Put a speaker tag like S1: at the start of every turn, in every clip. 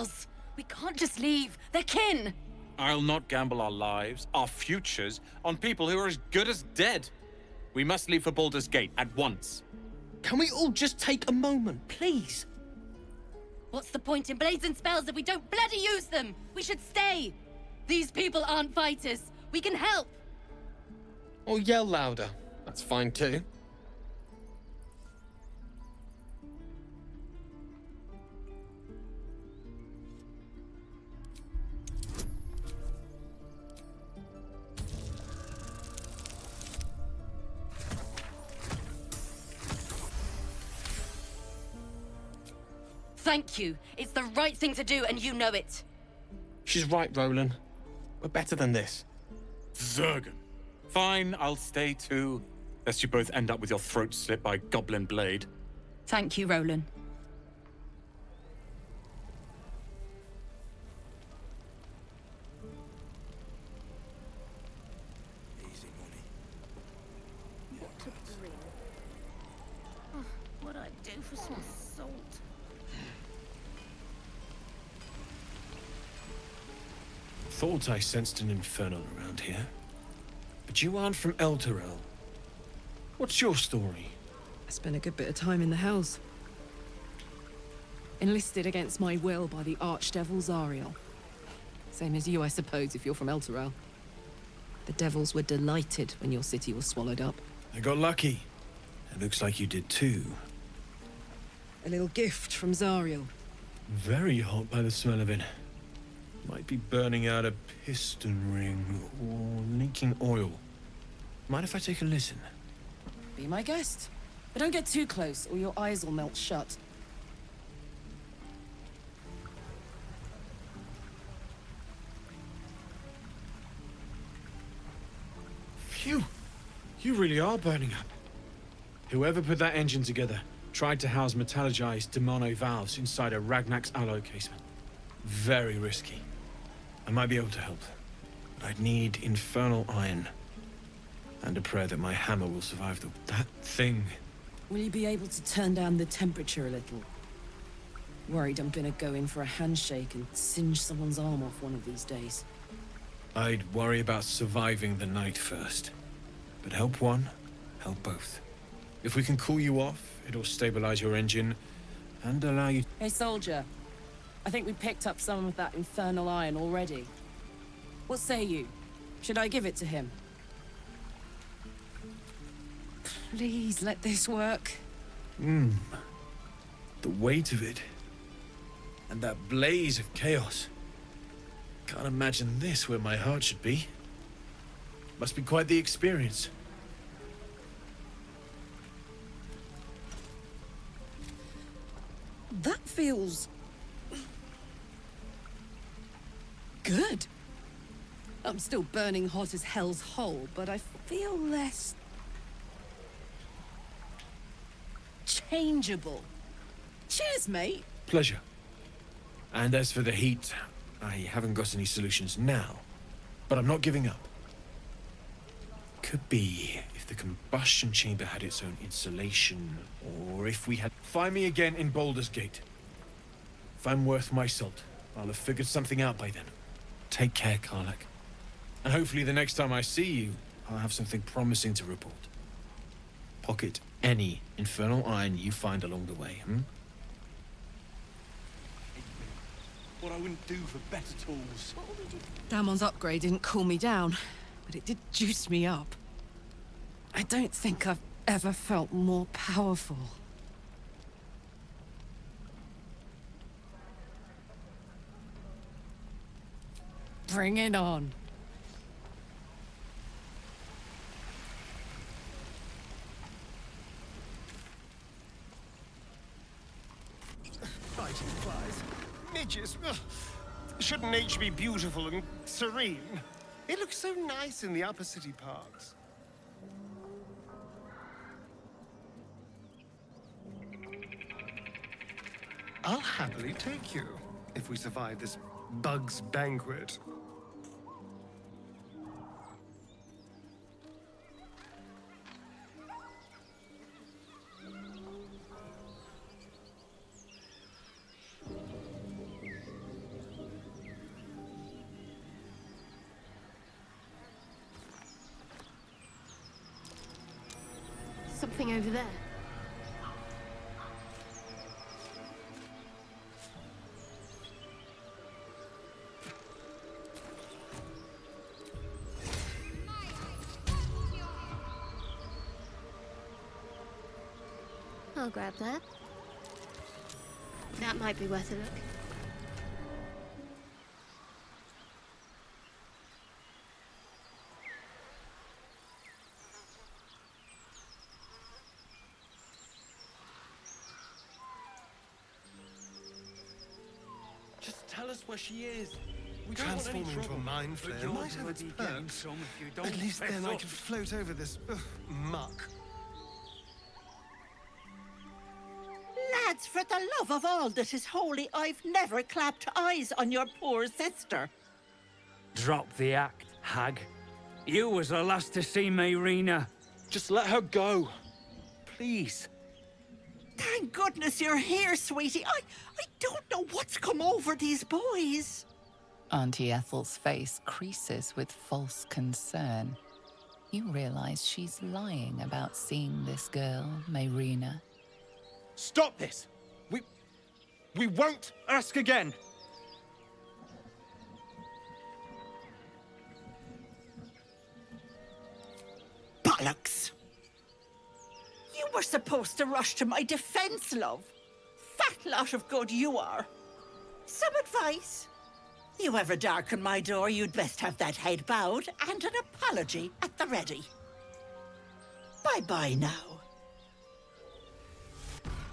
S1: spells. We can't just leave. They're kin.
S2: I'll not gamble our lives, our futures, on people who are as good as dead. We must leave for Baldur's Gate at once.
S3: Can we all just take a moment, please?
S1: What's the point in blades and spells if we don't bloody use them? We should stay. These people aren't fighters. We can help.
S3: Or yell louder. That's fine too.
S1: Thank you. It's the right thing to do, and you know it.
S3: She's right, Roland. We're better than this.
S2: Zergan. Fine, I'll stay too. Lest you both end up with your throat slit by Goblin Blade.
S1: Thank you, Roland. What I'd do for some salt.
S4: Thought I sensed an infernal around here. But you aren't from Elturel. What's your story?
S5: I spent a good bit of time in the Hells. Enlisted against my will by the Archdevil Zariel. Same as you, I suppose, if you're from Elturel. The devils were delighted when your city was swallowed up.
S4: I got lucky. It looks like you did too.
S5: A little gift from Zariel.
S4: Very hot by the smell of it. Might be burning out a piston ring or leaking oil. Mind if I take a listen?
S5: Be my guest. But don't get too close or your eyes will melt shut.
S4: Phew! You really are burning up. Whoever put that engine together tried to house metallurgized Demono valves inside a Ragnak's alloy casement. Very risky. I might be able to help, but I'd need infernal iron. And a prayer that my hammer will survive that thing.
S5: Will you be able to turn down the temperature a little? Worried I'm gonna go in for a handshake and singe someone's arm off one of these days.
S4: I'd worry about surviving the night first. But help one, help both. If we can cool you off, it'll stabilize your engine and allow you...
S5: Hey, soldier. I think we picked up some of that infernal iron already. What say you? Should I give it to him? Please let this work.
S4: The weight of it. And that blaze of chaos. Can't imagine this where my heart should be. Must be quite the experience.
S5: That feels... good. I'm still burning hot as hell's hole, but I feel less... changeable. Cheers, mate.
S4: Pleasure. And as for the heat, I haven't got any solutions now. But I'm not giving up. Could be if the combustion chamber had its own insulation, or if we had... Find me again in Baldur's Gate. If I'm worth my salt, I'll have figured something out by then. Take care, Karlach. And hopefully the next time I see you, I'll have something promising to report. Pocket any infernal iron you find along the way,
S6: What I wouldn't do for better tools.
S5: Damon's upgrade didn't cool me down, but it did juice me up. I don't think I've ever felt more powerful. Bring it on.
S6: Fighting flies. Midges. Ugh. Shouldn't nature be beautiful and serene? It looks so nice in the upper city parks. I'll happily take you, if we survive this bug's banquet.
S7: nothing over there. I'll grab that. That might be worth a look.
S3: Just tell us where she is. We
S6: Transform into a
S3: trouble.
S6: mind flare might have its perks. At least then I can float over this muck.
S8: Lads, for the love of all that is holy, I've never clapped eyes on your poor sister.
S9: Drop the act, hag. You was the last to see Mayrina.
S3: Just let her go. Please.
S8: Thank goodness you're here, sweetie. I don't know what's come over these boys.
S10: Auntie Ethel's face creases with false concern. You realize she's lying about seeing this girl, Mayrina.
S3: Stop this! We won't ask again!
S8: Bollocks! You were supposed to rush to my defense, love. Fat lot of good you are. Some advice? You ever darken my door, you'd best have that head bowed and an apology at the ready. Bye-bye now.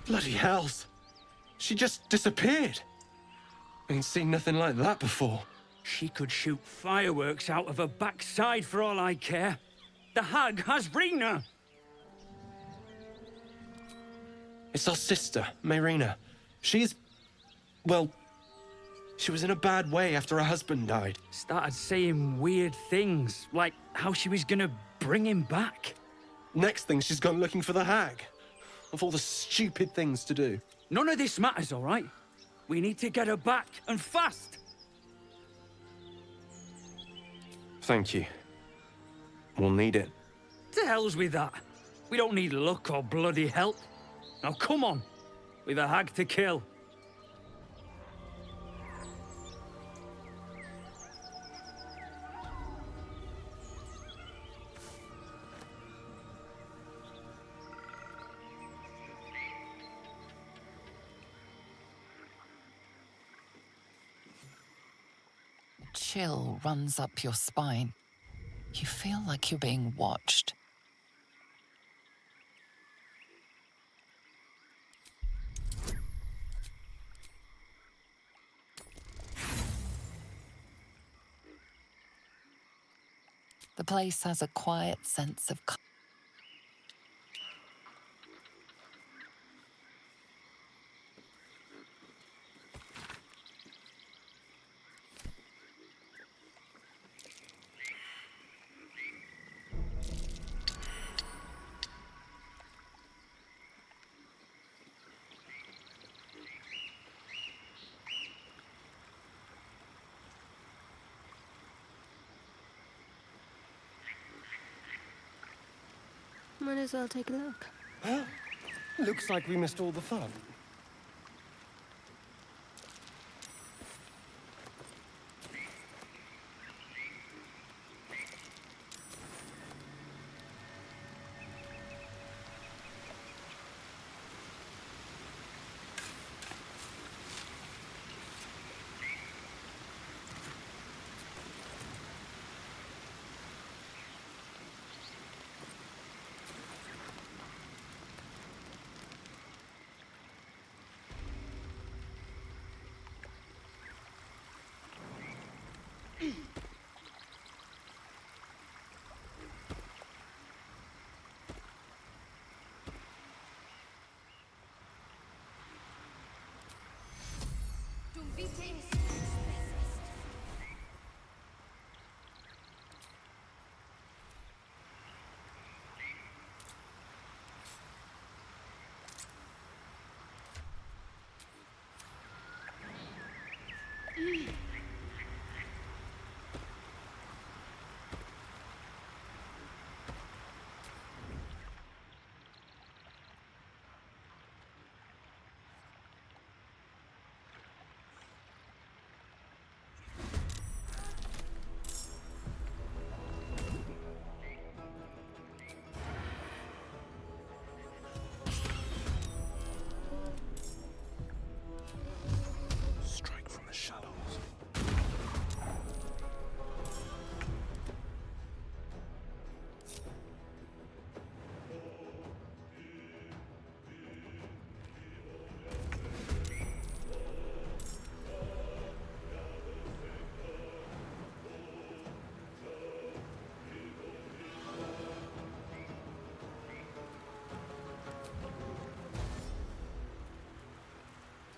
S3: Bloody hells. She just disappeared. Ain't seen nothing like that before.
S9: She could shoot fireworks out of her backside for all I care. The hag has Rina.
S3: It's our sister, Mayrina. Well, she was in a bad way after her husband died.
S9: Started saying weird things, like how she was gonna bring him back.
S3: Next thing, she's gone looking for the hag. Of all the stupid things to do.
S9: None of this matters, all right? We need to get her back, and fast.
S3: Thank you. We'll need it.
S9: To hell's with that. We don't need luck or bloody help. Now come on, we've a hag to kill.
S10: Chill runs up your spine. You feel like you're being watched. The place has a quiet sense of calm.
S7: Might as well take a look.
S6: Looks like we missed all the fun.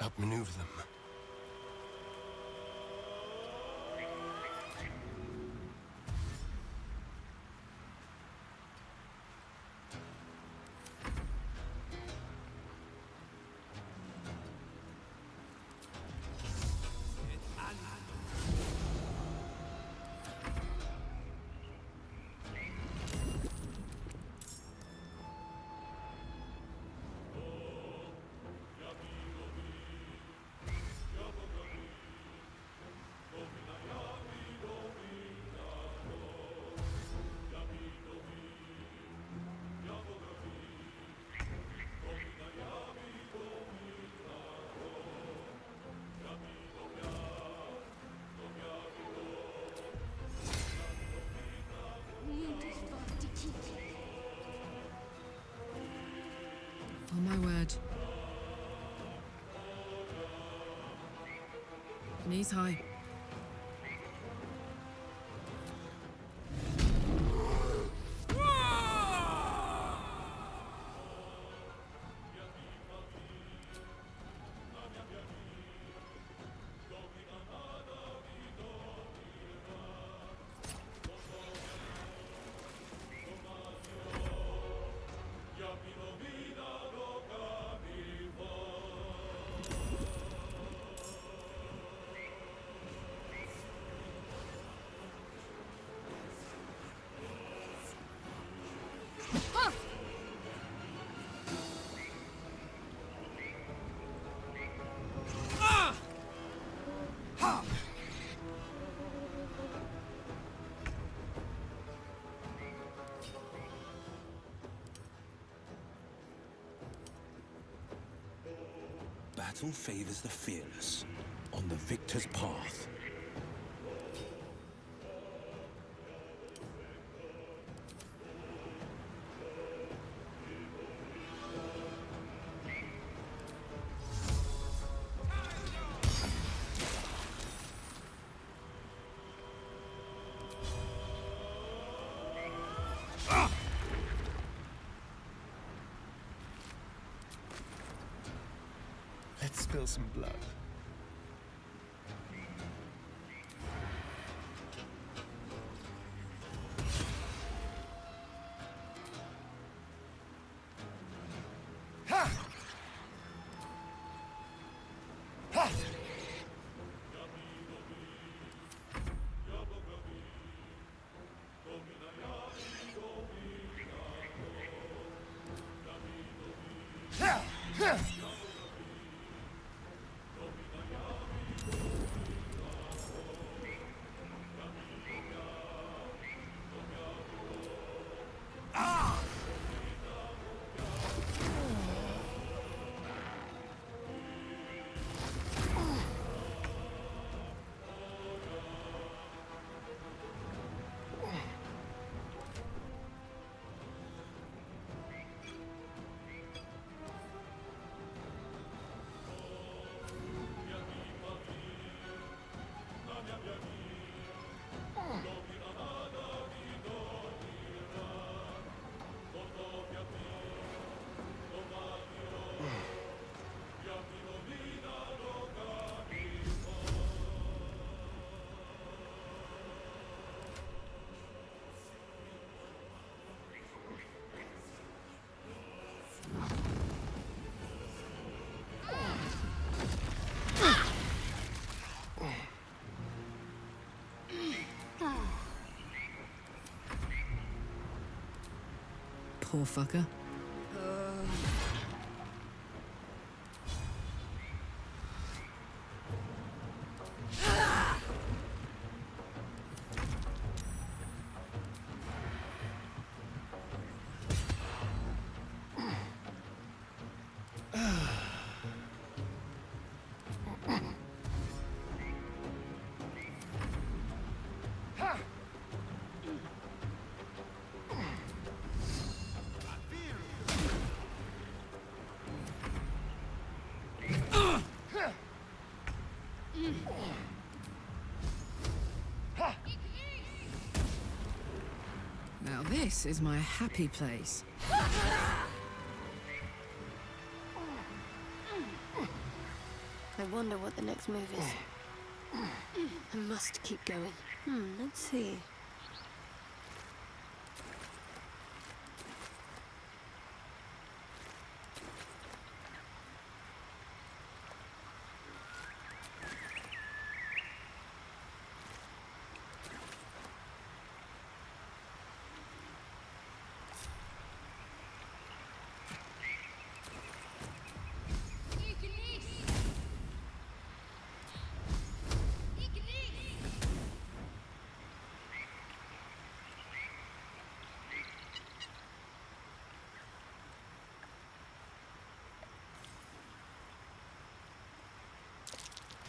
S6: outmaneuver them.
S5: Oh my word. Knees high.
S11: Battle favors the fearless on the victor's path.
S6: Let's spill some blood. Ha! Ha! Ha! Ha!
S5: Poor fucker. Now this is my happy place.
S7: I wonder what the next move is. I must keep going. Let's see.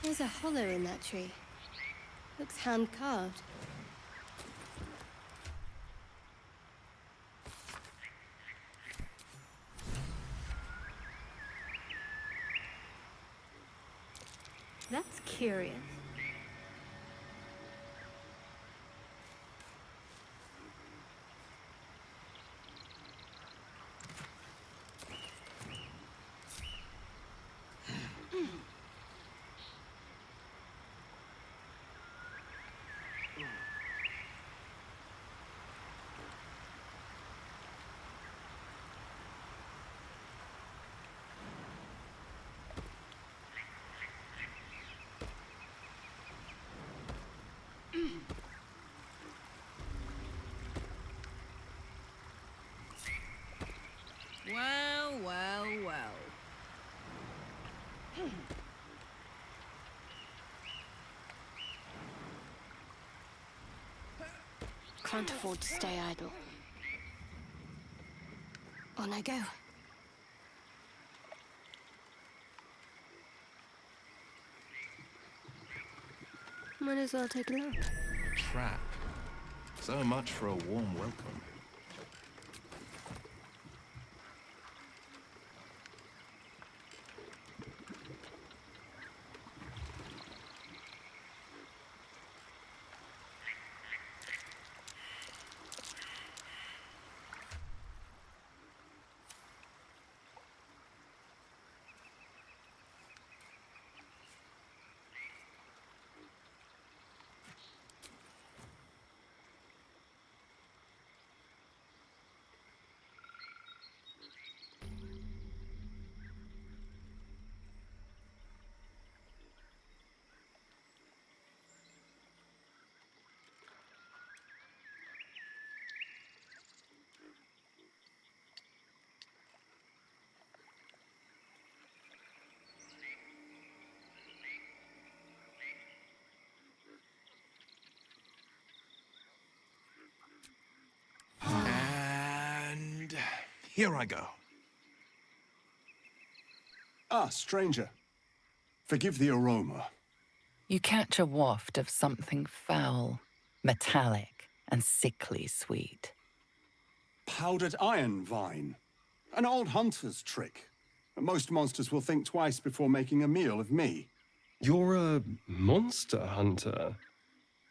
S7: There's a hollow in that tree. Looks hand-carved. That's curious.
S5: Well, well, well.
S7: Can't afford to stay idle. On I go. Might as well take a look.
S12: Trap. So much for a warm welcome. And here I go.
S13: Ah, stranger. Forgive the aroma.
S10: You catch a waft of something foul, metallic, and sickly sweet.
S13: Powdered iron vine. An old hunter's trick. Most monsters will think twice before making a meal of me.
S3: You're a monster hunter?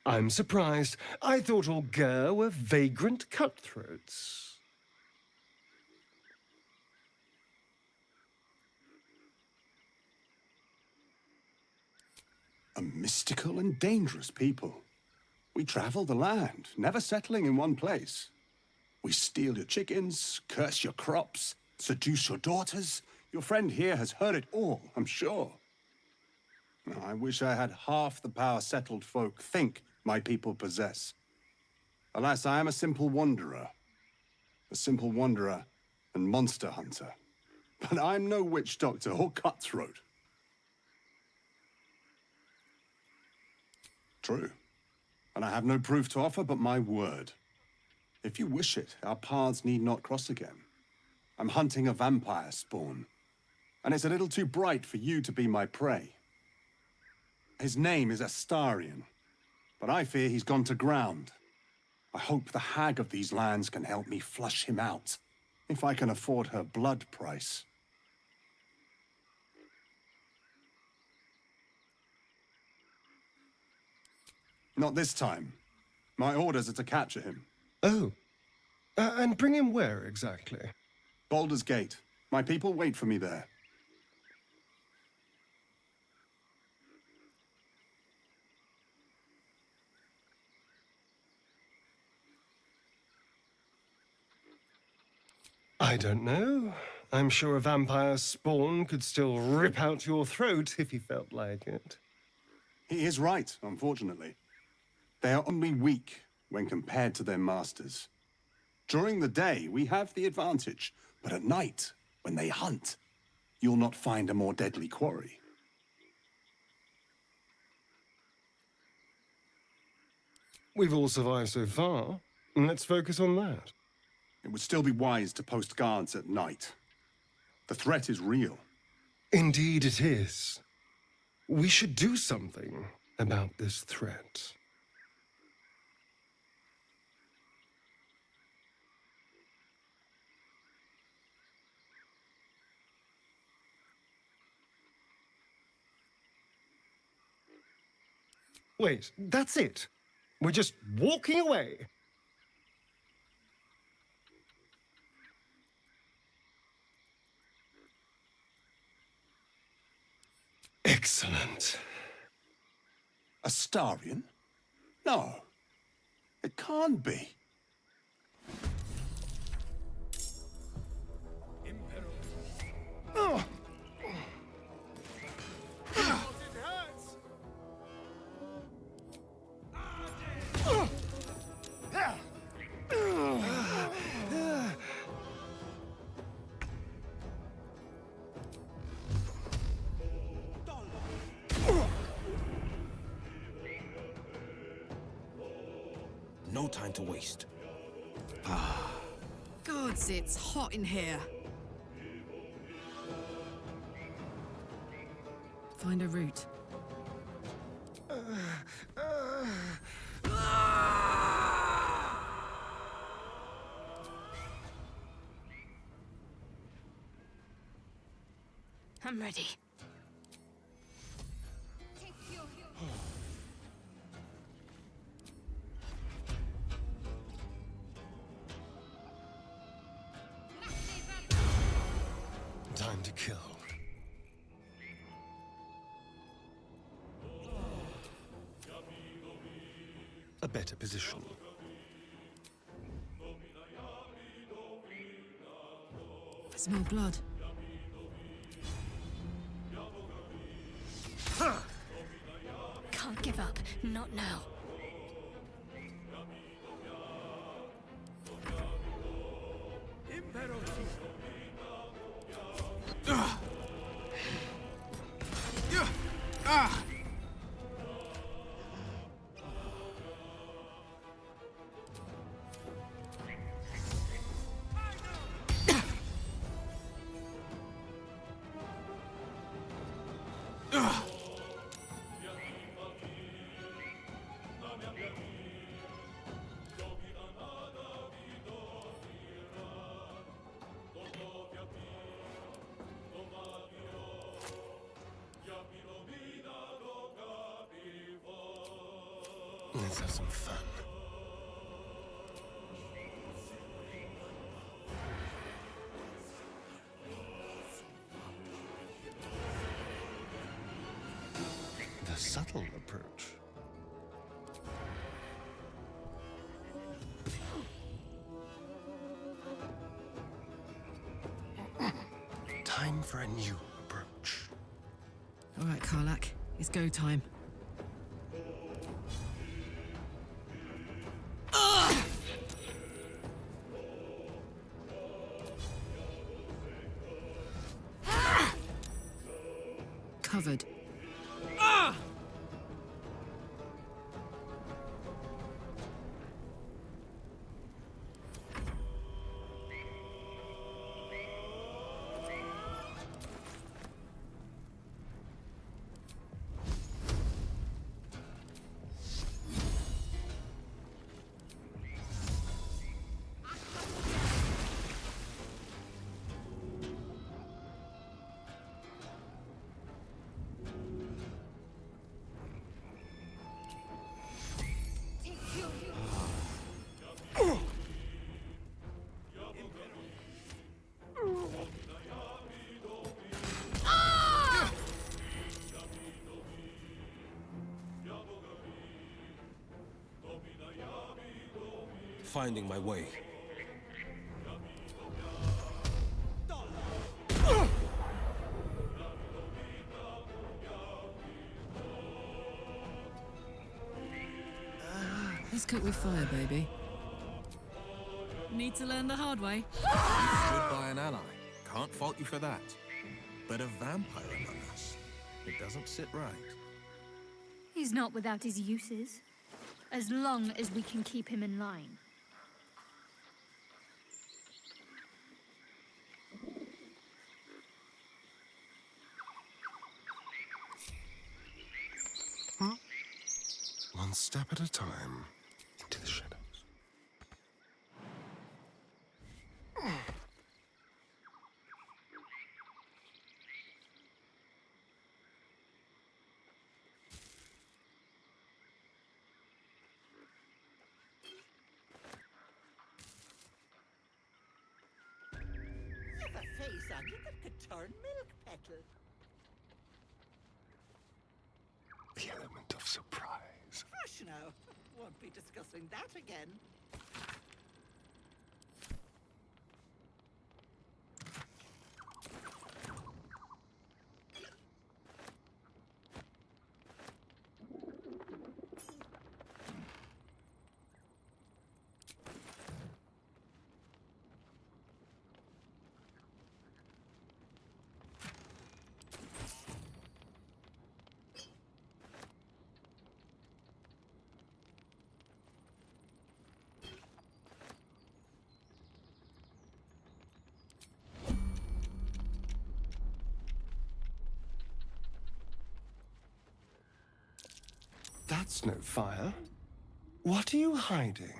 S3: I'm surprised. I thought all Ger were vagrant cutthroats.
S13: A mystical and dangerous people. We travel the land, never settling in one place. We steal your chickens, curse your crops, seduce your daughters. Your friend here has heard it all, I'm sure. I wish I had half the power settled folk think my people possess. Alas, I am a simple wanderer. A simple wanderer and monster hunter. But I'm no witch doctor or cutthroat. True. And I have no proof to offer but my word. If you wish it, our paths need not cross again. I'm hunting a vampire spawn, and it's a little too bright for you to be my prey. His name is Astarion, but I fear he's gone to ground. I hope the hag of these lands can help me flush him out, if I can afford her blood price. Not this time. My orders are to capture him.
S3: Oh. And bring him where, exactly?
S13: Baldur's Gate. My people wait for me there.
S3: I don't know. I'm sure a vampire spawn could still rip out your throat if he felt like it.
S13: He is right, unfortunately. They are only weak when compared to their masters. During the day, we have the advantage, but at night, when they hunt, you'll not find a more deadly quarry.
S3: We've all survived so far. Let's focus on that.
S13: It would still be wise to post guards at night. The threat is real.
S3: Indeed it is. We should do something about this threat. Wait, that's it. We're just walking away. Excellent.
S13: Astarion? No. It can't be.
S3: Oh.
S11: No time to waste.
S5: Gods, it's hot in here. Find a route.
S7: I'm ready.
S3: Time to kill. A better position.
S5: I smell blood.
S7: Can't give up. Not now.
S3: Let's have some fun. The subtle approach. Time for a new approach.
S5: All right, Karlach, it's go time. Covered.
S11: Finding my way.
S5: Let's cook with fire, baby. Need to learn the hard way.
S12: You stood by an ally. Can't fault you for that. But a vampire among us. It doesn't sit right.
S14: He's not without his uses, as long as we can keep him in line.
S6: One step at a time into the shadows.
S8: You've a face on you that could turn milk petal.
S6: The element of surprise.
S8: Fresh now. Won't be discussing that again.
S3: That's no fire. What are you hiding?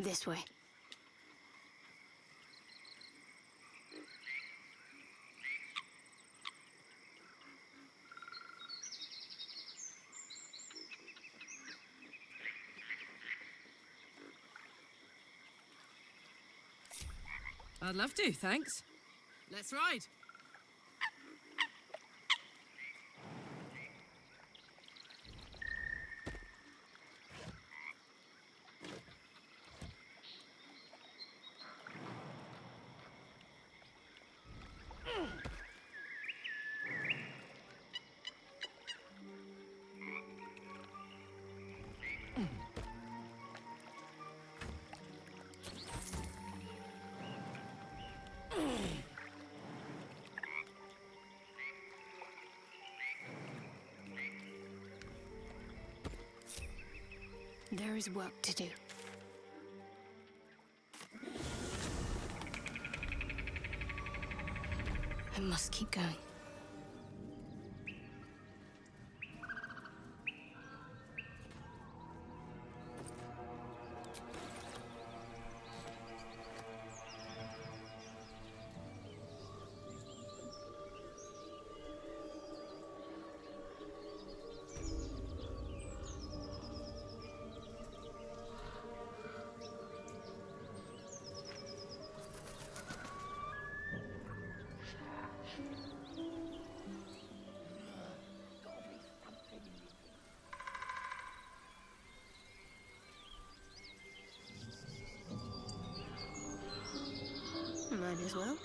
S14: This way.
S5: I'd love to, thanks. Let's ride.
S14: There is work to do. I must keep going. Might as well.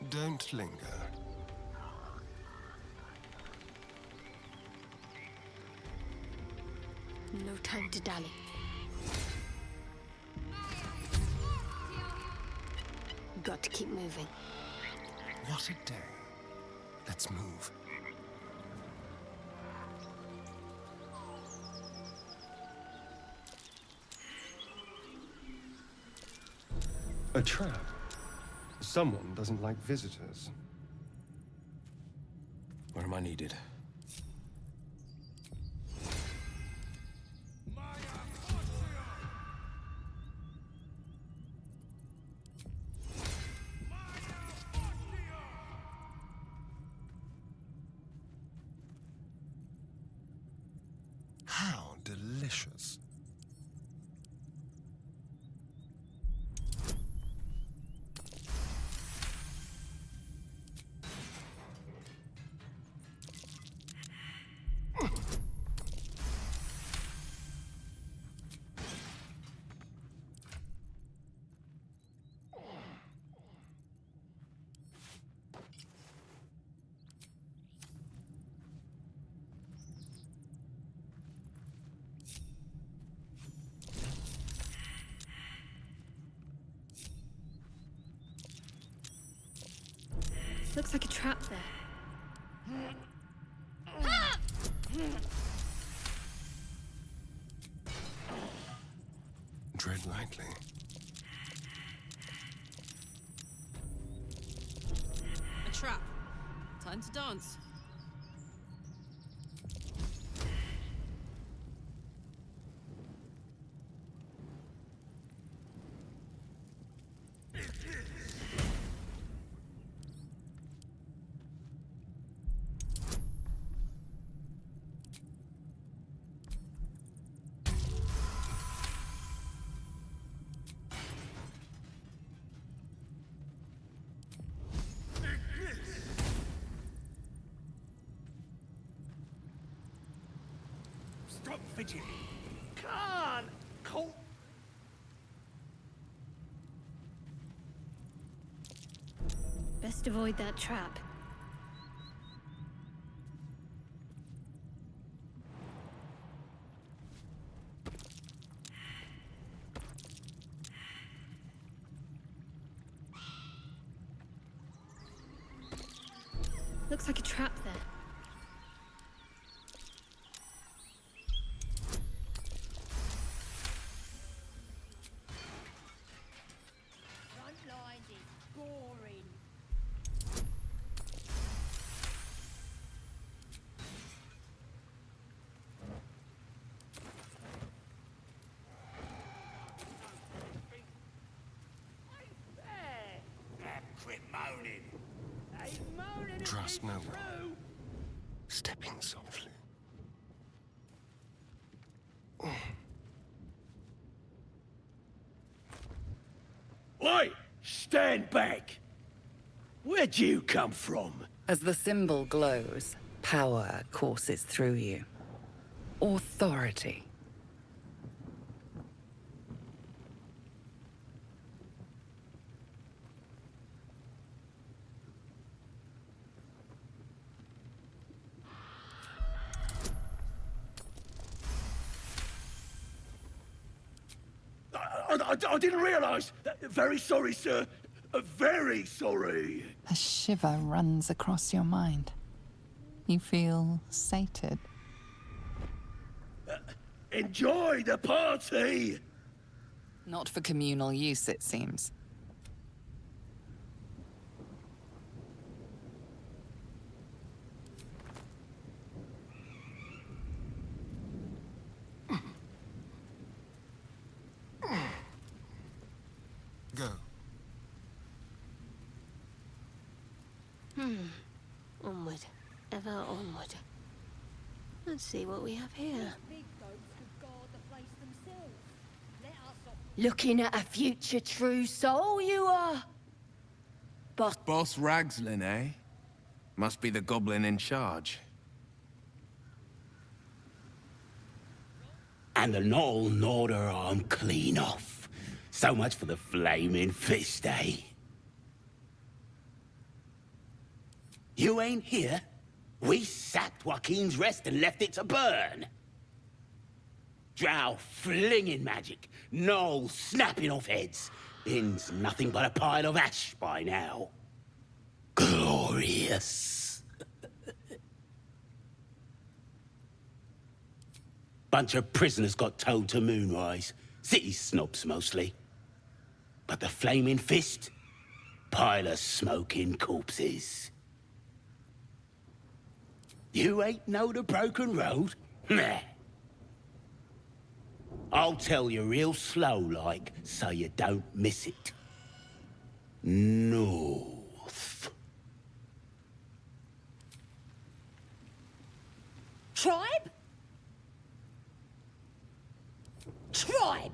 S6: Don't linger.
S7: No time to dally. Got to keep moving.
S6: What a day. Let's move.
S3: A trap. Someone doesn't like visitors.
S11: Where am I needed?
S6: How delicious.
S14: Looks like a trap there.
S6: Tread lightly.
S5: A trap. Time to dance.
S6: Stop fidgeting. Can't. Cool.
S14: Best avoid that trap. Looks like a trap there.
S6: Quit moaning. Trust no one. Stepping softly.
S15: Oi! Stand back! Where'd you come from?
S10: As the symbol glows, power courses through you. Authority.
S15: I didn't realize. Very sorry, sir. Very sorry.
S10: A shiver runs across your mind. You feel sated.
S15: Enjoy the party!
S10: Not for communal use, it seems.
S6: Go.
S7: Onward. Ever onward. Let's see what we have here. Looking at a future true soul, you are.
S12: Boss Ragslin, eh? Must be the goblin in charge.
S16: And the Knoll gnawed her arm clean off. So much for the flaming fist, eh? You ain't here? We sacked Joaquin's Rest and left it to burn. Drow flinging magic, gnolls snapping off heads. Inn's nothing but a pile of ash by now. Glorious. Bunch of prisoners got towed to Moonrise. City snobs mostly. But the Flaming Fist? Pile of smoking corpses. You ain't know the broken road? Nah. I'll tell you real slow like, so you don't miss it. North.
S1: Tribe? Tribe!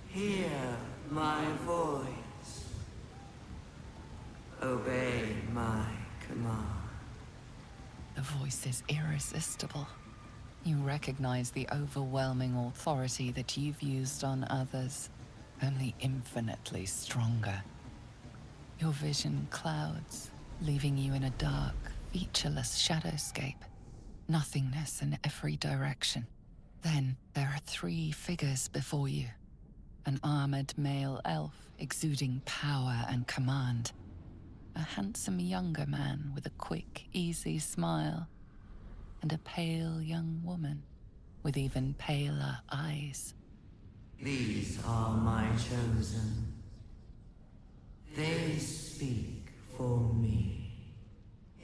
S17: Hear my voice. Obey my command.
S10: The voice is irresistible. You recognize the overwhelming authority that you've used on others, only infinitely stronger. Your vision clouds, leaving you in a dark, featureless shadowscape. Nothingness in every direction. Then there are 3 figures before you. An armored male elf exuding power and command. A handsome younger man with a quick, easy smile. And a pale young woman with even paler eyes.
S17: These are my chosen. They speak for me.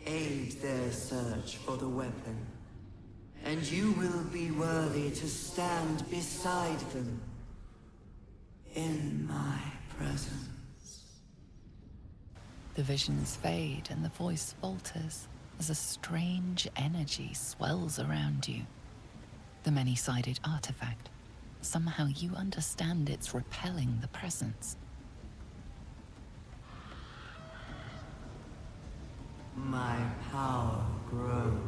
S17: Aid their search for the weapon. And you will be worthy to stand beside them. In my presence.
S10: The visions fade and the voice falters as a strange energy swells around you. The many-sided artifact. Somehow you understand it's repelling the presence.
S17: My power grows.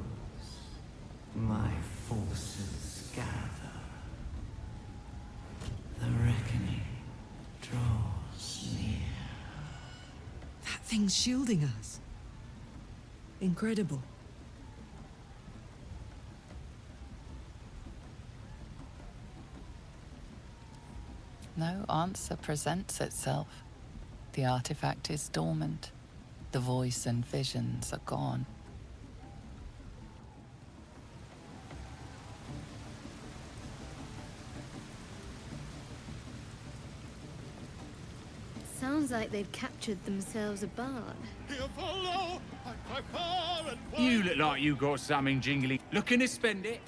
S17: My forces gather. The reckoning draws near.
S5: That thing's shielding us. Incredible.
S10: No answer presents itself. The artifact is dormant. The voice and visions are gone.
S14: Sounds like they've captured themselves a bard.
S9: You look like you got something jingly. Looking to spend it?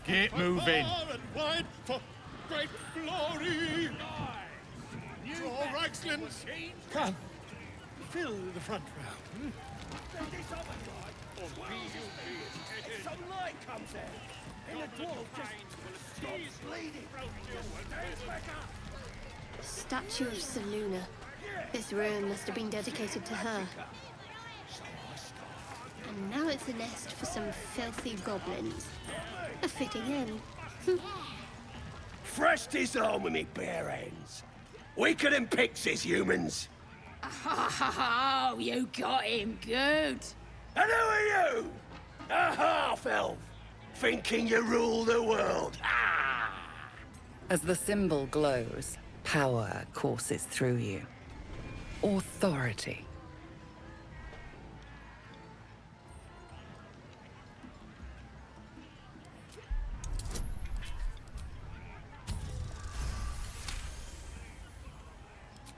S9: Get moving.
S6: Wide for great glory. Draw Raxlands. Come, fill the front row.
S15: Some light comes out, and the dwarf just stops bleeding.
S7: Statue of Seluna. This ruin must have been dedicated to her. And now it's a nest for some filthy goblins. A fitting end.
S15: Fresh disarm with me bare hands. Weaker than pixies, humans.
S1: Oh, you got him good.
S15: And who are you? A half-elf, thinking you rule the world.
S10: As the symbol glows, power courses through you. Authority.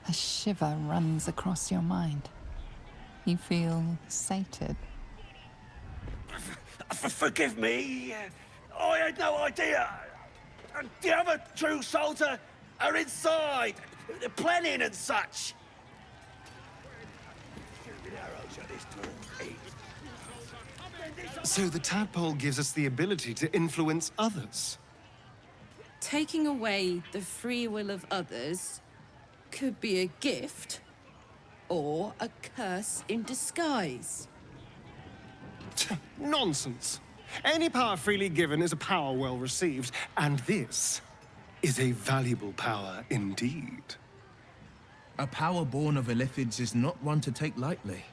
S10: A shiver runs across your mind. You feel sated.
S15: Forgive me. I had no idea. The other true souls are inside, planning and such.
S3: So the tadpole gives us the ability to influence others.
S5: taking away the free will of others could be a gift or a curse in disguise.
S6: Nonsense. Any power freely given is a power well received, and this is a valuable power indeed.
S12: A power born of Illithids is not one to take lightly.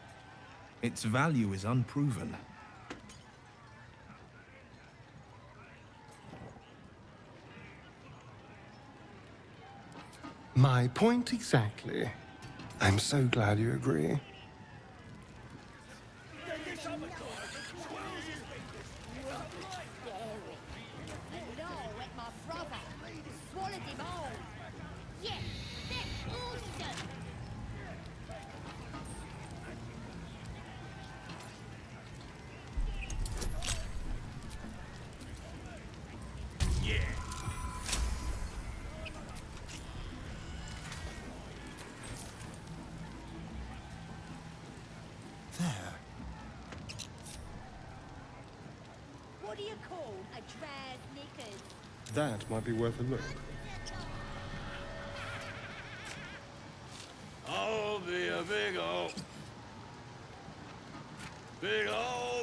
S12: Its value is unproven.
S3: My point exactly. I'm so glad you agree.
S1: What do you call a drag knickers?
S3: That might be worth a look.
S15: I'll be a big old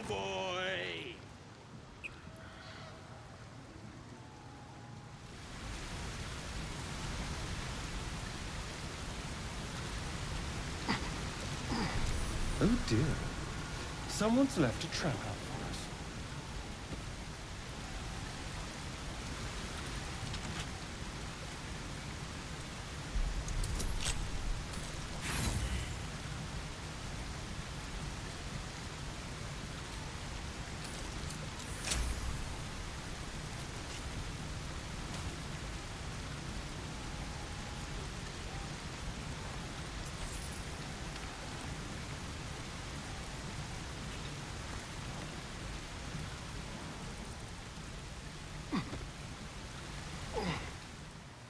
S15: boy.
S3: Oh dear. Someone's left a trap out for us.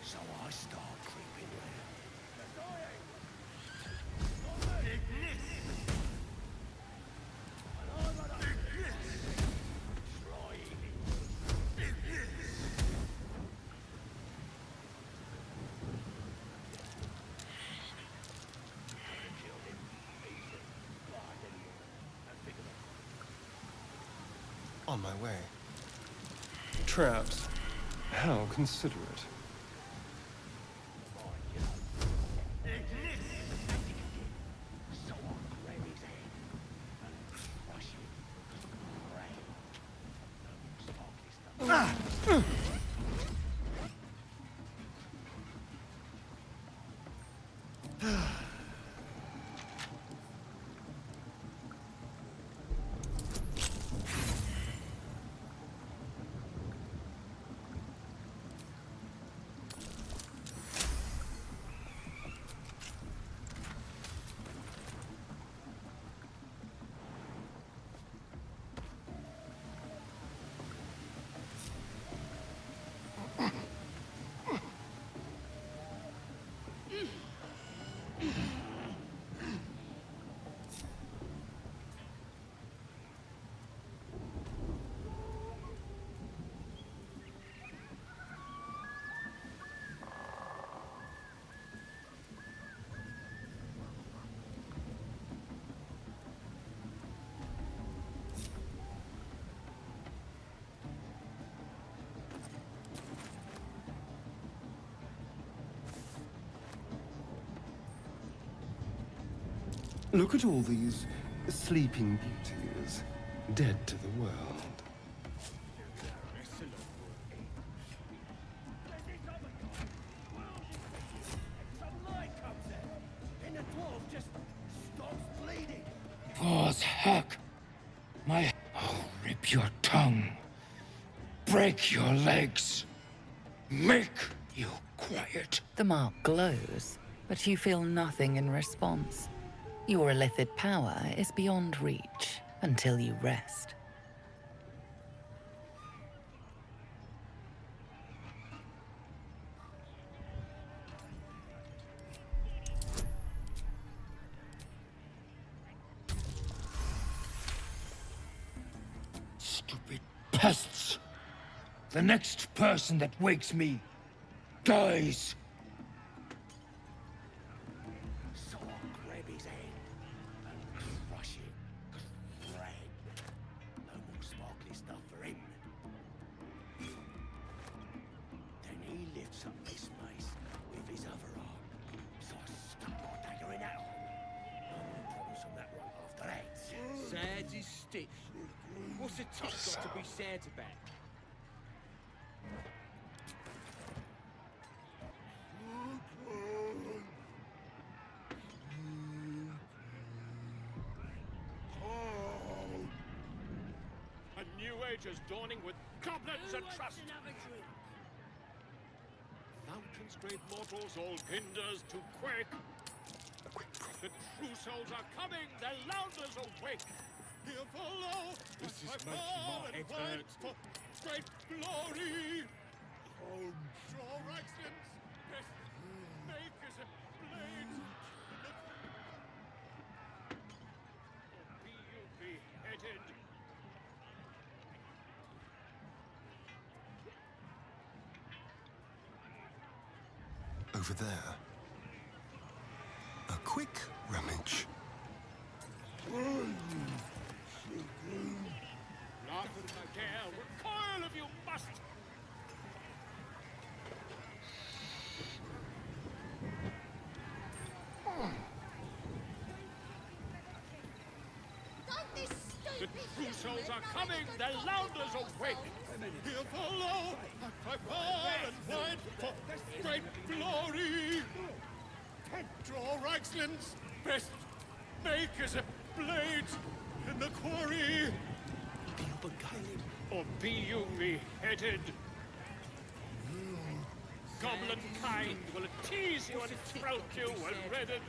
S15: So I start creeping
S3: On my way. Traps. How considerate. Look at all these sleeping beauties, dead to the world.
S9: Paws hack. I'll rip your tongue. Break your legs. Make you quiet.
S10: The mark glows, but you feel nothing in response. Your illithid power is beyond reach until you rest.
S9: Stupid pests.
S15: The next person that wakes me dies.
S16: So I'll grab his hand and crush it. Drag. No more sparkly stuff for him. Then he lifts up this place with his other arm. So I stuck my dagger in that arm. No more problems from that right after that.
S11: Sad is stick. What's a tough got to be sad about?
S2: A new age is dawning with goblins and trust. Mountain's great mortals, all Ginders to quake. The true souls are coming, their louders awake. Here follow,
S11: This is
S2: I
S11: making
S2: fall
S11: my
S2: and
S11: head
S2: fight
S11: hurt.
S2: for great glory. Draw Rexlands, best make as a blade. Or be you beheaded.
S6: Over there. A quick rummage.
S2: Laugh if I dare, recoil if you must. The true souls are coming, their louders awake. Here follow, I fall and fight for great glory. Draw Rexlands, best makers of blades in the quarry. Or be you beheaded. Goblin kind will tease you and throat you when redded.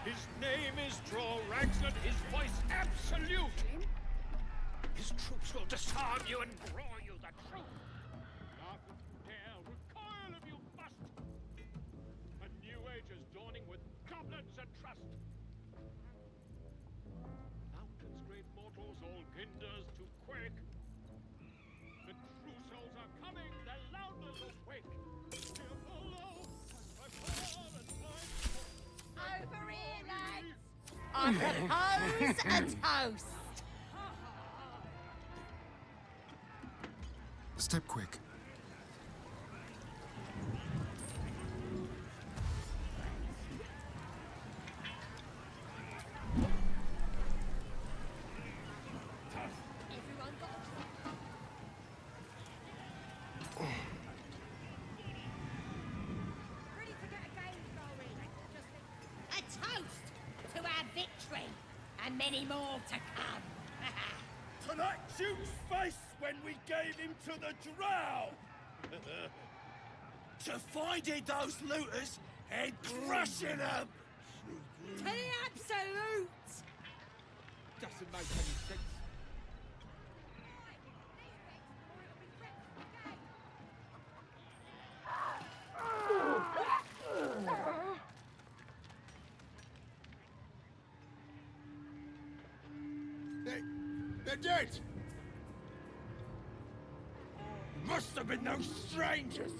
S2: His name is Draw Rexland, his voice absolute. His troops will disarm you and draw you the truth. Laugh if you dare, recoil if you must. A new age is dawning with goblins and trust. Mountains great mortals, all Ginders to quake. The true souls are coming, their loudness awake. Here follow, I fall and fight.
S1: Over here, lads! I propose a toast!
S6: Step quick.
S1: Everyone got ready to get a game going. A toast to our victory, and many more to come.
S15: Tonight Duke's face when we gave him to the drow! To finding those looters and crushing them!
S1: To the absolute!
S11: Doesn't make any sense.
S15: They're dead! Must have been those strangers!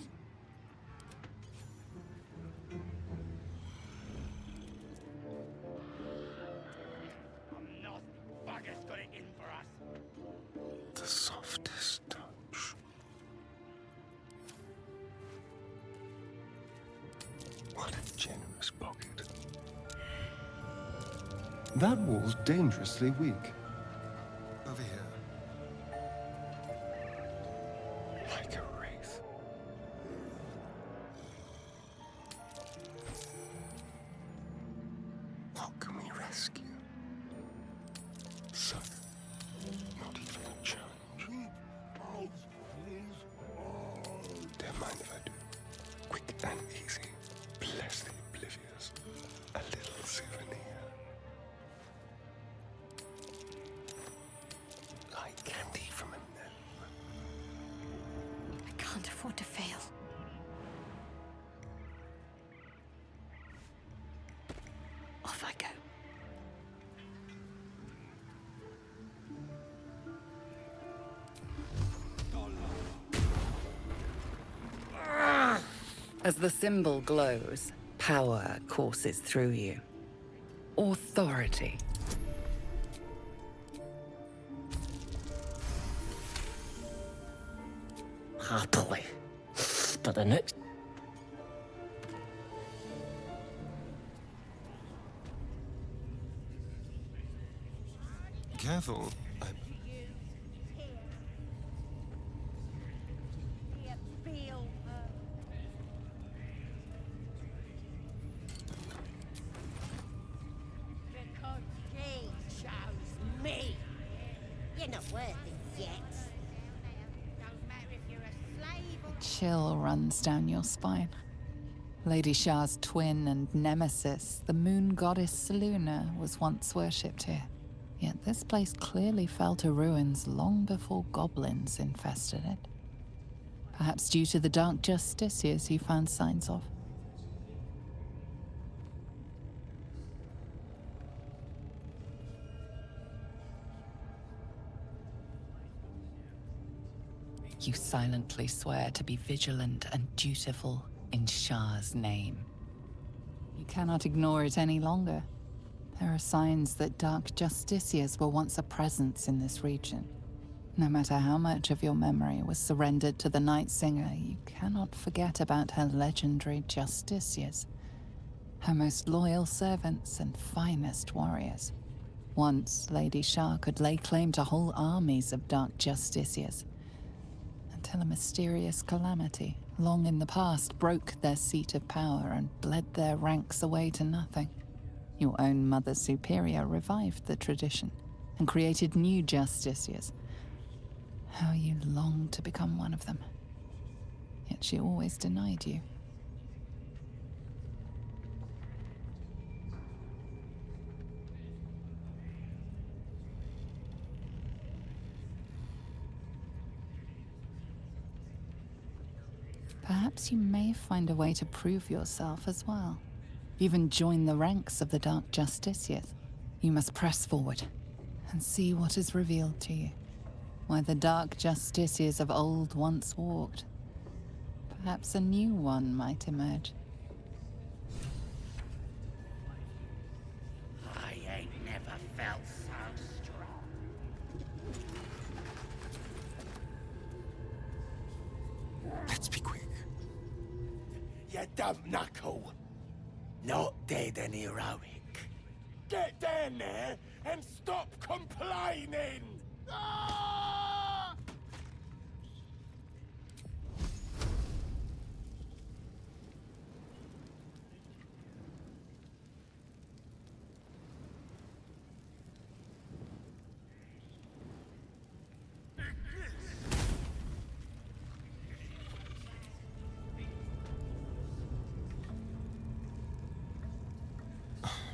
S16: Nasty buggers got it in for us.
S6: The softest touch. What a generous pocket.
S3: That wall's dangerously weak.
S6: Over here. Like a wraith. What can we rescue? So, not even a challenge. Don't mind if I do. Quick and easy. Bless the oblivious. A little souvenir.
S10: As the symbol glows, power courses through you. Authority.
S18: Happily. But the next...
S6: Careful.
S19: Because she chose me. You're not worth it yet. Don't matter if you're a slave or...
S10: A chill runs down your spine. Lady Shah's twin and nemesis, the moon goddess Selûne, was once worshipped here. Yet this place clearly fell to ruins long before goblins infested it. Perhaps due to the dark justiciars you found signs of. You silently swear to be vigilant and dutiful in Shah's name. You cannot ignore it any longer. There are signs that dark justiciars were once a presence in this region. No matter how much of your memory was surrendered to the Night Singer, you cannot forget about her legendary justiciars, her most loyal servants and finest warriors. Once, Lady Shah could lay claim to whole armies of dark justiciars, until a mysterious calamity, long in the past, broke their seat of power and bled their ranks away to nothing. Your own Mother Superior revived the tradition and created new justiciars. How you longed to become one of them. Yet she always denied you. Perhaps you may find a way to prove yourself as well. Even join the ranks of the Dark Justiciars. You must press forward and see what is revealed to you. Where the Dark Justiciars of old once walked. Perhaps a new one might emerge.
S16: I ain't never felt so strong.
S6: Let's be quick.
S15: You dumb knuckle. Not dead and heroic. Get down there and stop complaining! Ah!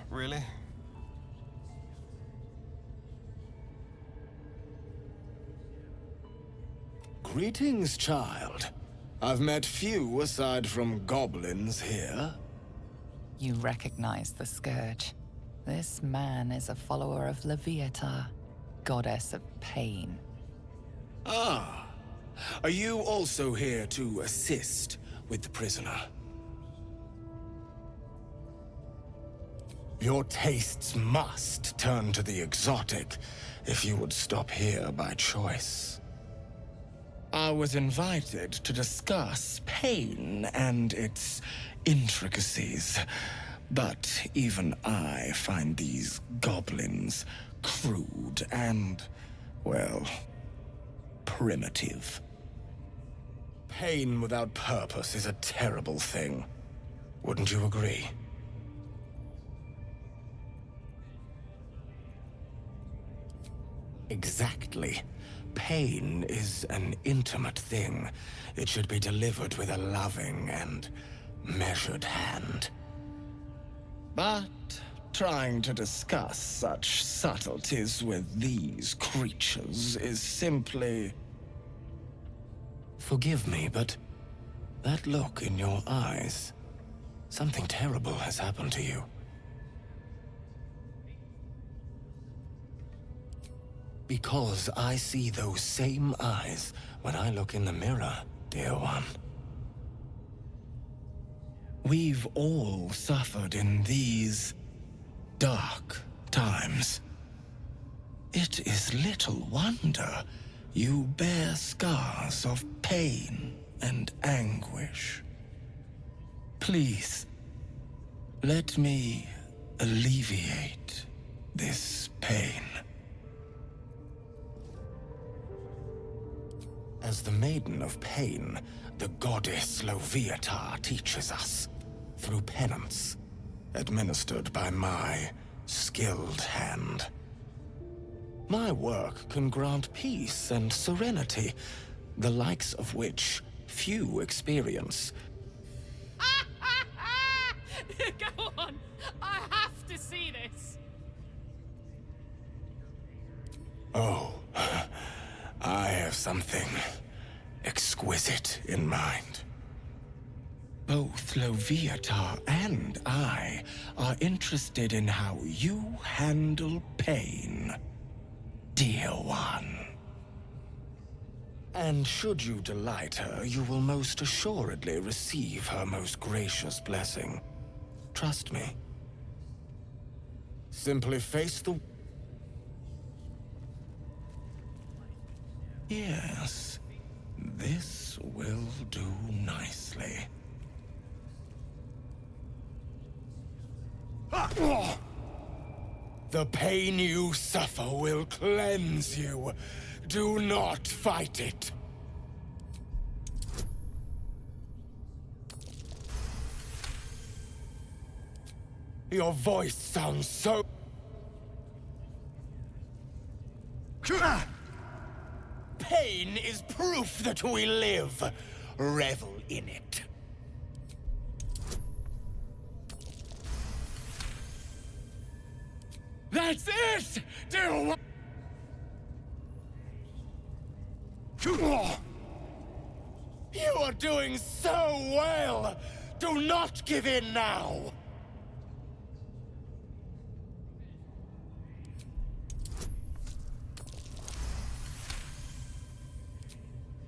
S6: Really?
S4: Greetings, child. I've met few aside from goblins here.
S10: You recognize the Scourge. This man is a follower of Leviatha, goddess of pain.
S4: Ah. Are you also here to assist with the prisoner? Your tastes must turn to the exotic if you would stop here by choice. I was invited to discuss pain and its intricacies, but even I find these goblins crude and, well, primitive. Pain without purpose is a terrible thing. Wouldn't you agree? Exactly. Pain is an intimate thing. It should be delivered with a loving and measured hand. But trying to discuss such subtleties with these creatures is simply... Forgive me, but that look in your eyes, something terrible has happened to you. Because I see those same eyes when I look in the mirror, dear one.
S20: We've all suffered in these dark times. It is little wonder you bear scars of pain and anguish. Please, let me alleviate this pain. As the Maiden of Pain, the goddess Loviatar teaches us through penance, administered by my skilled hand. My work can grant peace and serenity, the likes of which few experience.
S1: Go on! I have to see this!
S20: Oh, I have something exquisite in mind. Both Loviatar and I are interested in how you handle pain, dear one. And should you delight her, you will most assuredly receive her most gracious blessing. Trust me. Simply face the... Yes, this will do nicely. The pain you suffer will cleanse you. Do not fight it. Your voice sounds so... Pain is proof that we live. Revel in it. That's it! Do... You are doing so well! Do not give in now!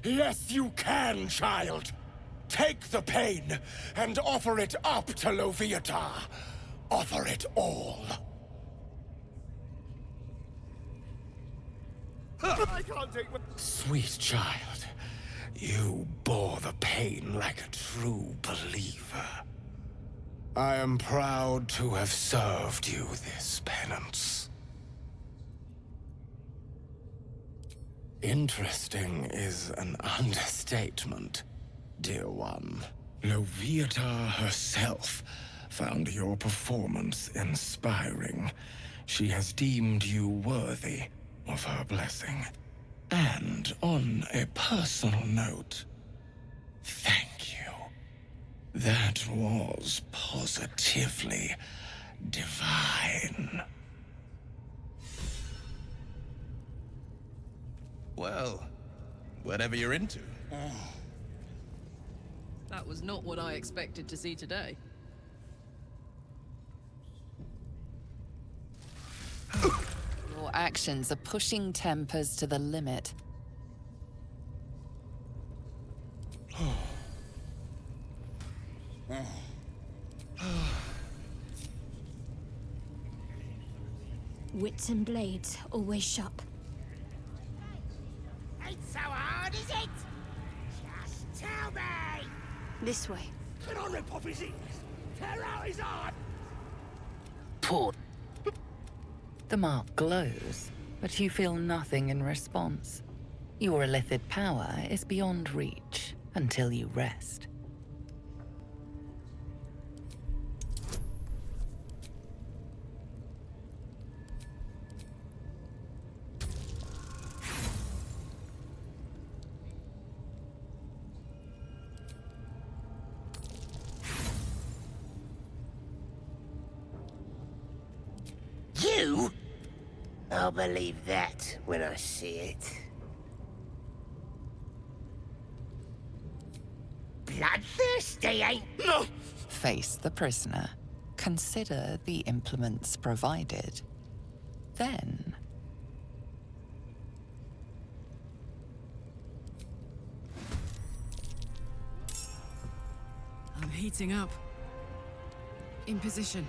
S20: Yes, you can, child! Take the pain and offer it up to Loviatar. Offer it all.
S6: I can't take my...
S20: Sweet child, you bore the pain like a true believer. I am proud to have served you this penance. Interesting is an understatement, dear one. Loviatar herself found your performance inspiring. She has deemed you worthy of her blessing. And on a personal note, thank you. That was positively divine.
S12: Well, whatever you're into.
S5: That was not what I expected to see today.
S10: Your actions are pushing tempers to the limit.
S14: Wits and blades, always sharp.
S19: Ain't so hard, is it? Just tell me!
S14: This way.
S15: Can I rip off his ears? Tear out his eye!
S10: Poor. The mark glows, but you feel nothing in response. Your illithid power is beyond reach until you rest.
S19: You? I'll believe that when I see it. Bloodthirsty, ain't... No!
S10: Face the prisoner. Consider the implements provided. Then...
S5: I'm heating up. In position.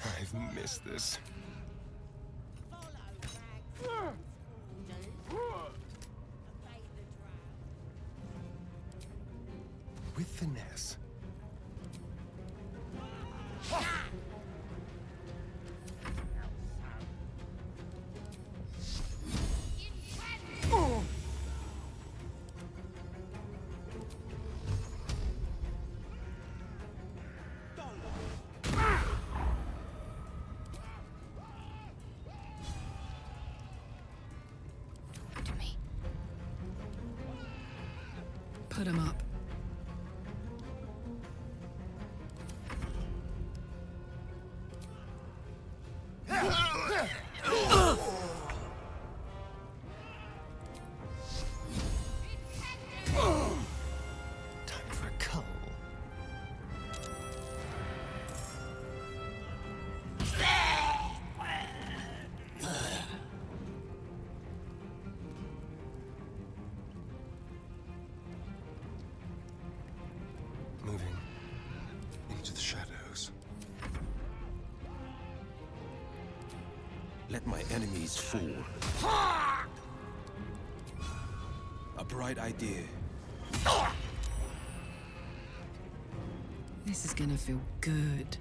S3: I've missed this. With finesse.
S5: Put him up.
S3: Time for a cull. Moving into the shadows.
S11: Let my enemies fall. A bright idea.
S5: This is gonna feel good.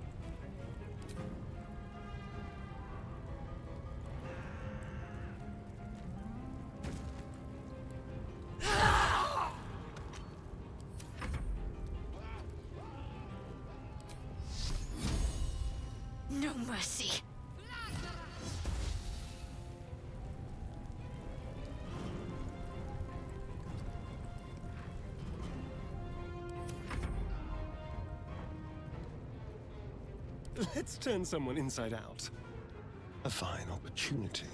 S14: No mercy.
S3: Let's turn someone inside out. A fine opportunity.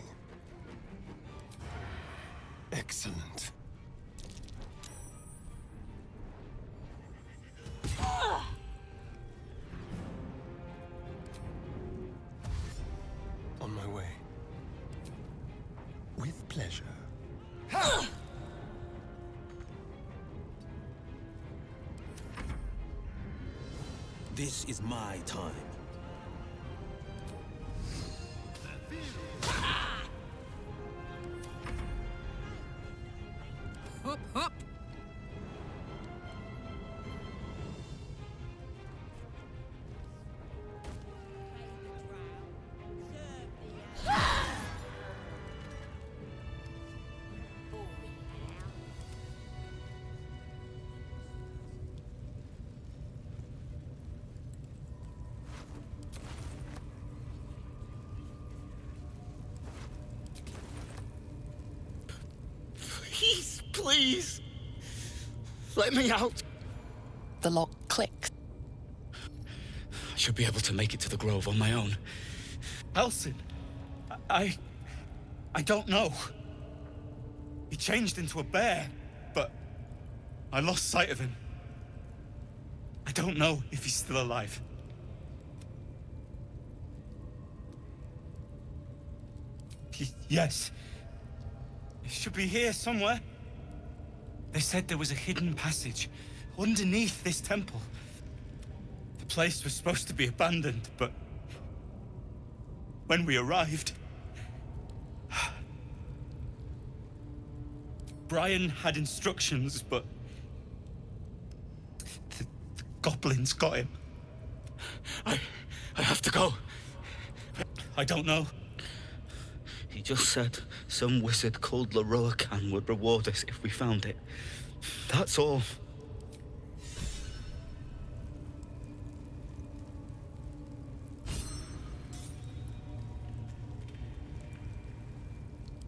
S3: Excellent. On my way. With pleasure.
S11: This is my time.
S5: Hop, hop.
S15: Please, please. Let me out.
S10: The lock clicks.
S15: I should be able to make it to the grove on my own. Elson, I don't know. He changed into a bear, but I lost sight of him. I don't know if he's still alive. Yes. He should be here somewhere. They said there was a hidden passage underneath this temple. The place was supposed to be abandoned, but when we arrived, Brian had instructions, but the goblins got him. I have to go. I don't know. He just said some wizard called Leroacan would reward us if we found it. That's all.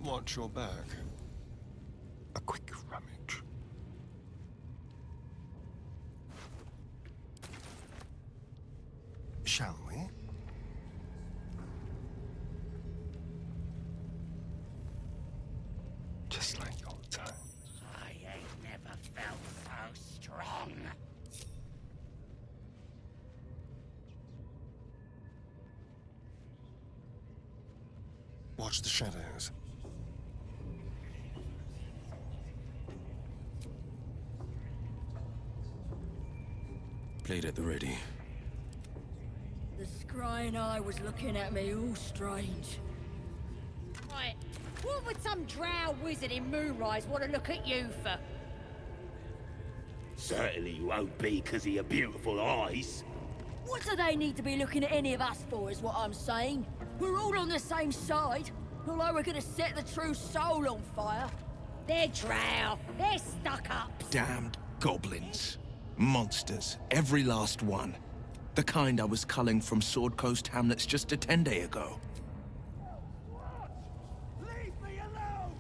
S3: Watch your back. A quick rummage. Shall we? Just like old times.
S16: I ain't never felt so strong.
S3: Watch the shadows.
S12: Blade at the ready.
S21: The scrying eye was looking at me all strange.
S19: Right, what would some drow wizard in Moonrise want to look at you for?
S16: Certainly you won't be because of your beautiful eyes.
S21: What do they need to be looking at any of us for, is what I'm saying? We're all on the same side. Although we're gonna set the true soul on fire.
S19: They're drow. They're stuck up.
S20: Damned goblins. Monsters. Every last one. The kind I was culling from Sword Coast hamlets just a 10-day ago.
S2: Leave me alone!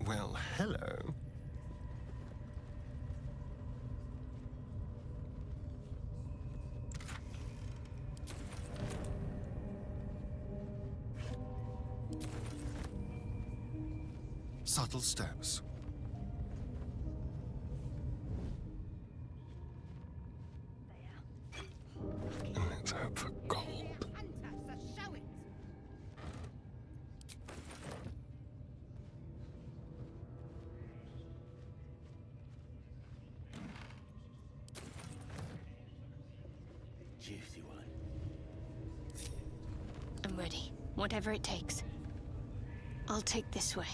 S6: Well, hello. Subtle steps. Let's hope for gold.
S16: Juicy one.
S7: I'm ready. Whatever it takes. I'll take this way.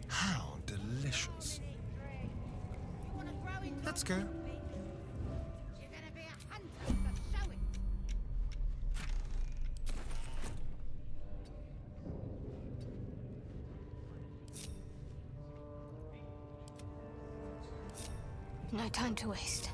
S6: How delicious. Let's go.
S7: No time to waste.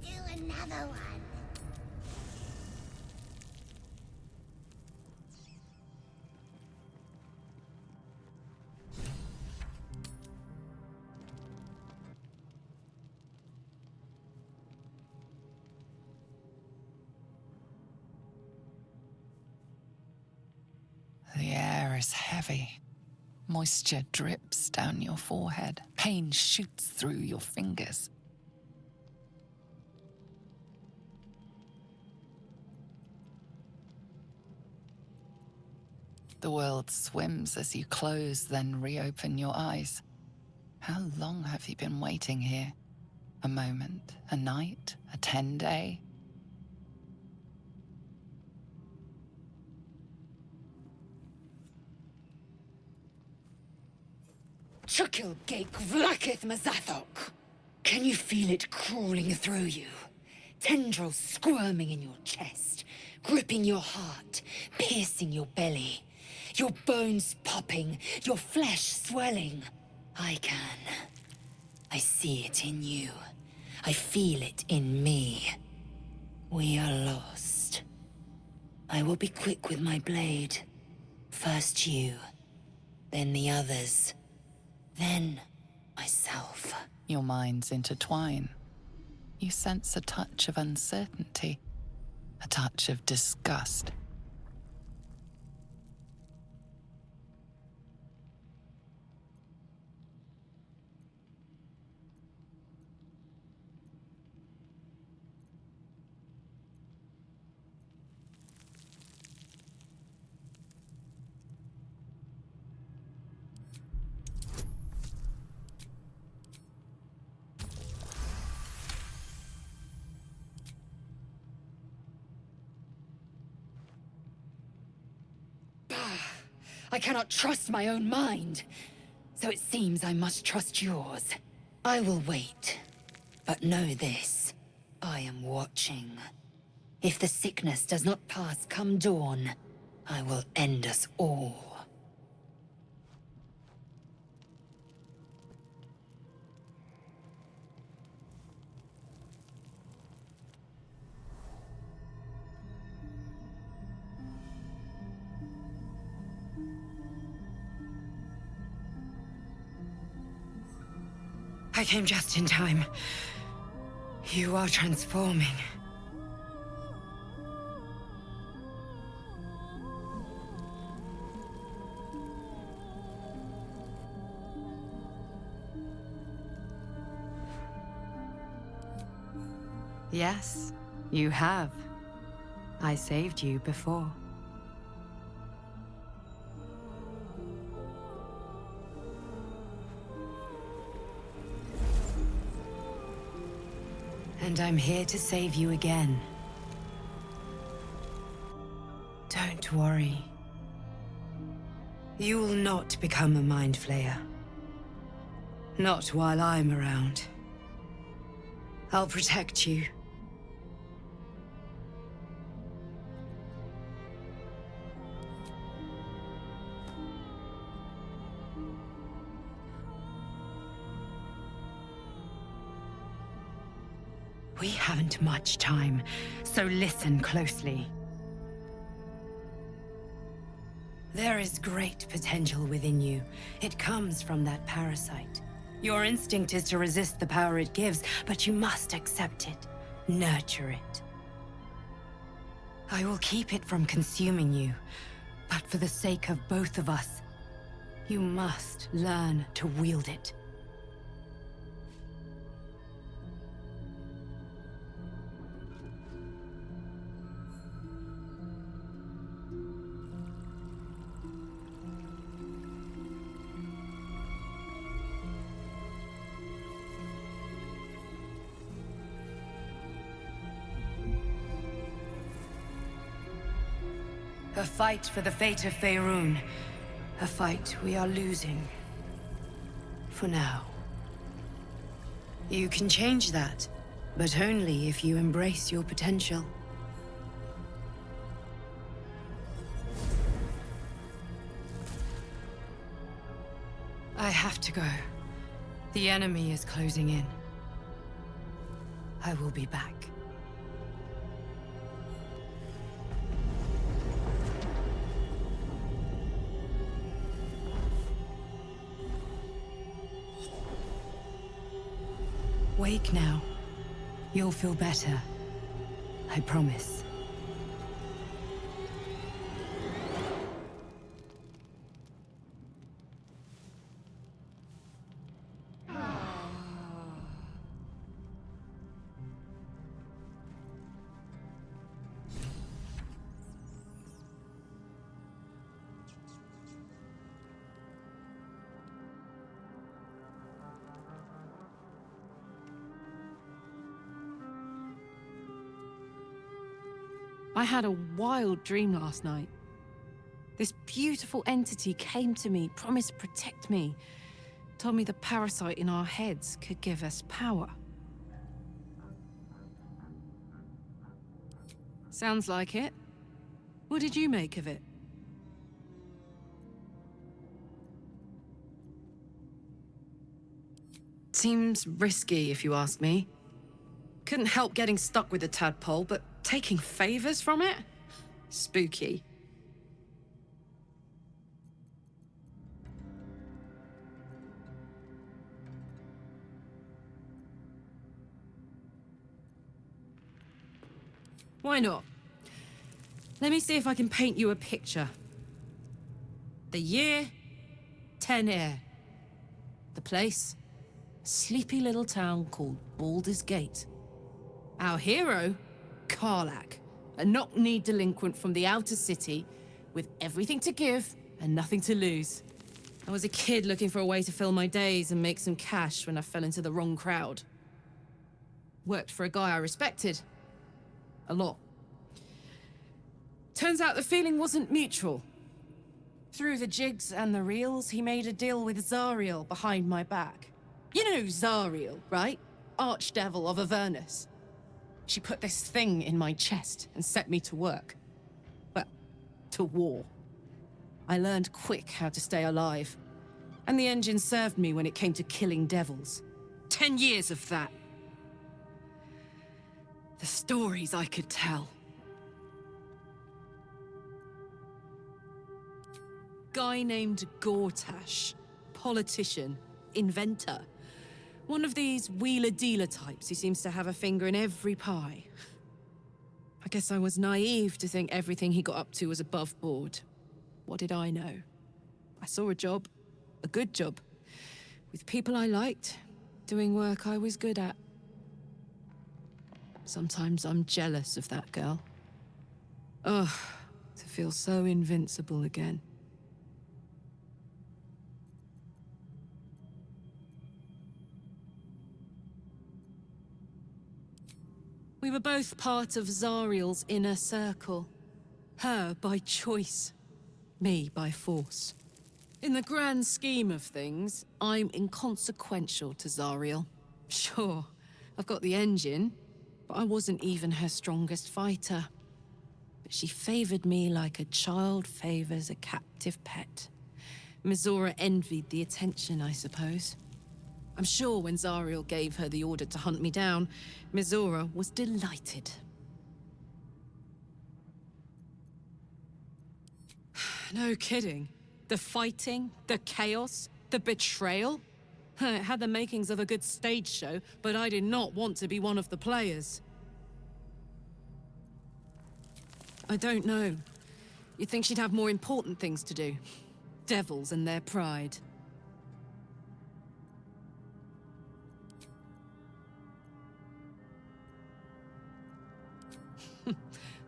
S19: Do another one.
S10: The air is heavy. Moisture drips down your forehead. Pain shoots through your fingers. The world swims as you close, then reopen your eyes. How long have you been waiting here? A moment, a night, a 10-day?
S22: Chukil Gate Vlakith Mazathok. Can you feel it crawling through you? Tendrils squirming in your chest, gripping your heart, piercing your belly. Your bones popping, your flesh swelling. I can. I see it in you. I feel it in me. We are lost. I will be quick with my blade. First you, then the others, then myself.
S10: Your minds intertwine. You sense a touch of uncertainty, a touch of disgust.
S22: I cannot trust my own mind. So it seems I must trust yours. I will wait. But know this. I am watching. If the sickness does not pass come dawn, I will end us all. I came just in time. You are transforming.
S8: Yes, you have. I saved you before. And I'm here to save you again. Don't worry. You will not become a Mind Flayer. Not while I'm around. I'll protect you. We haven't much time, so listen closely. There is great potential within you. It comes from that parasite. Your instinct is to resist the power it gives, but you must accept it, nurture it. I will keep it from consuming you, but for the sake of both of us, you must learn to wield it. A fight for the fate of Faerun. A fight we are losing. For now. You can change that, but only if you embrace your potential. I have to go. The enemy is closing in. I will be back. Wake now. You'll feel better. I promise.
S5: I had a wild dream last night. This beautiful entity came to me, promised to protect me, told me the parasite in our heads could give us power. Sounds like it. What did you make of it? Seems risky, if you ask me. Couldn't help getting stuck with the tadpole, but taking favors from it? Spooky. Why not? Let me see if I can paint you a picture. The year, 10 Air. The place, a sleepy little town called Baldur's Gate. Our hero, Karlach, a knock-kneed delinquent from the outer city, with everything to give and nothing to lose. I was a kid looking for a way to fill my days and make some cash when I fell into the wrong crowd. Worked for a guy I respected. A lot. Turns out the feeling wasn't mutual. Through the jigs and the reels, he made a deal with Zariel behind my back. You know Zariel, right? Archdevil of Avernus. She put this thing in my chest and set me to work. Well, to war. I learned quick how to stay alive. And the engine served me when it came to killing devils. 10 years of that. The stories I could tell. Guy named Gortash. Politician. Inventor. One of these wheeler-dealer types who seems to have a finger in every pie. I guess I was naive to think everything he got up to was above board. What did I know? I saw a job. A good job. With people I liked. Doing work I was good at. Sometimes I'm jealous of that girl. Ugh, to feel so invincible again. We were both part of Zariel's inner circle. Her by choice, me by force. In the grand scheme of things, I'm inconsequential to Zariel. Sure, I've got the engine, but I wasn't even her strongest fighter. But she favored me like a child favors a captive pet. Mizora envied the attention, I suppose. I'm sure when Zariel gave her the order to hunt me down, Mizora was delighted. No kidding. The fighting, the chaos, the betrayal. It had the makings of a good stage show, but I did not want to be one of the players. I don't know. You'd think she'd have more important things to do. Devils and their pride.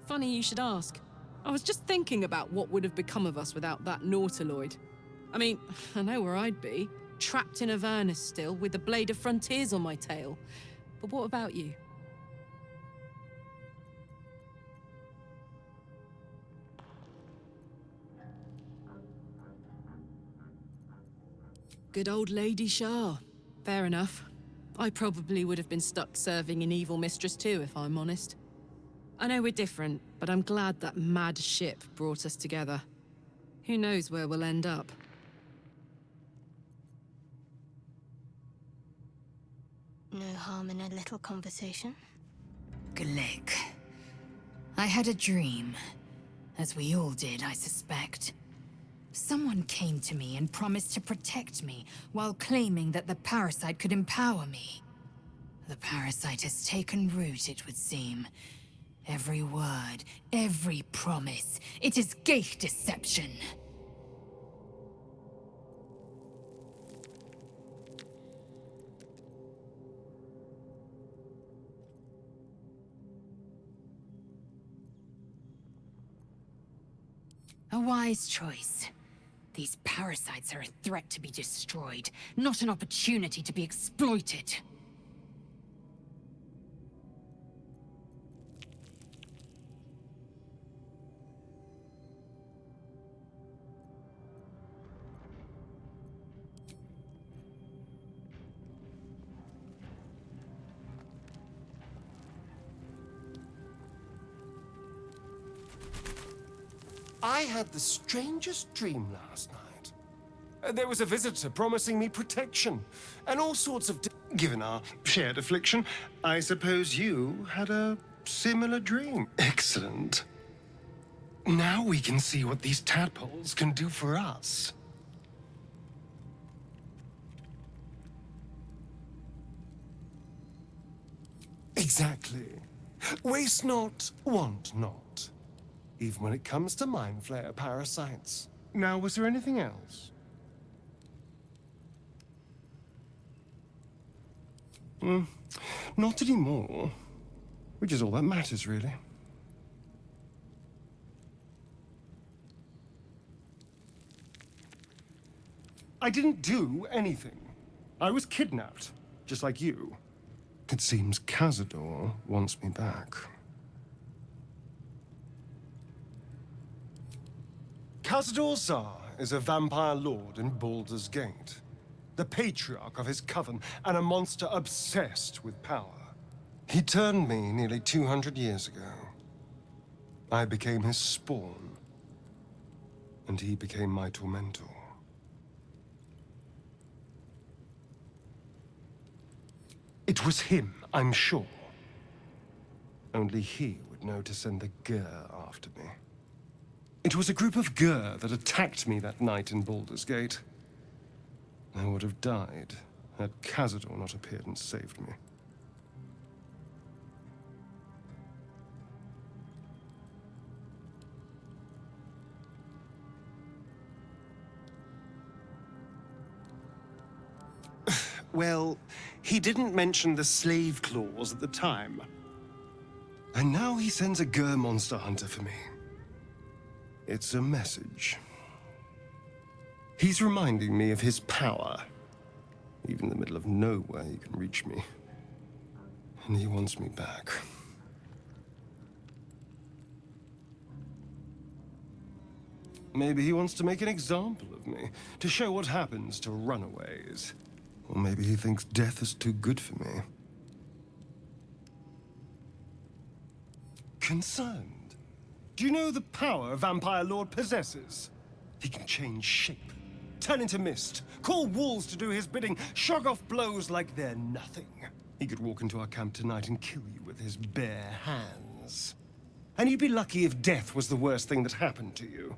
S5: Funny you should ask. I was just thinking about what would have become of us without that Nautiloid. I mean, I know where I'd be. Trapped in Avernus still, with the Blade of Frontiers on my tail. But what about you? Good old Lady Shah. Fair enough. I probably would have been stuck serving an evil mistress too, if I'm honest. I know we're different, but I'm glad that mad ship brought us together. Who knows where we'll end up?
S7: No harm in a little conversation.
S22: Glean. I had a dream. As we all did, I suspect. Someone came to me and promised to protect me, while claiming that the parasite could empower me. The parasite has taken root, it would seem. Every word, every promise, it is gate deception. A wise choice. These parasites are a threat to be destroyed, not an opportunity to be exploited.
S3: I had the strangest dream last night. There was a visitor promising me protection, and all sorts of...
S6: Given our shared affliction, I suppose you had a similar dream.
S3: Excellent. Now we can see what these tadpoles can do for us. Exactly. Waste not, want not. Even when it comes to mind flayer parasites. Now, was there anything else? Not anymore. Which is all that matters, really. I didn't do anything. I was kidnapped, just like you. It seems Cazador wants me back. Cazador Zar is a vampire lord in Baldur's Gate. the patriarch of his coven, and a monster obsessed with power. He turned me nearly 200 years ago. I became his spawn, and he became my tormentor. It was him, I'm sure. Only he would know to send the Gur after me. It was a group of Gur that attacked me that night in Baldur's Gate. I would have died had Khazador not appeared and saved me. Well, he didn't mention the slave clause at the time. And now he sends a Gur monster hunter for me. It's a message. He's reminding me of his power. Even in the middle of nowhere, he can reach me. And he wants me back. Maybe he wants to make an example of me, to show what happens to runaways. Or maybe he thinks death is too good for me. Concerned? Do you know the power Vampire Lord possesses? He can change shape, turn into mist, call walls to do his bidding, shrug off blows like they're nothing. He could walk into our camp tonight and kill you with his bare hands. And you'd be lucky if death was the worst thing that happened to you.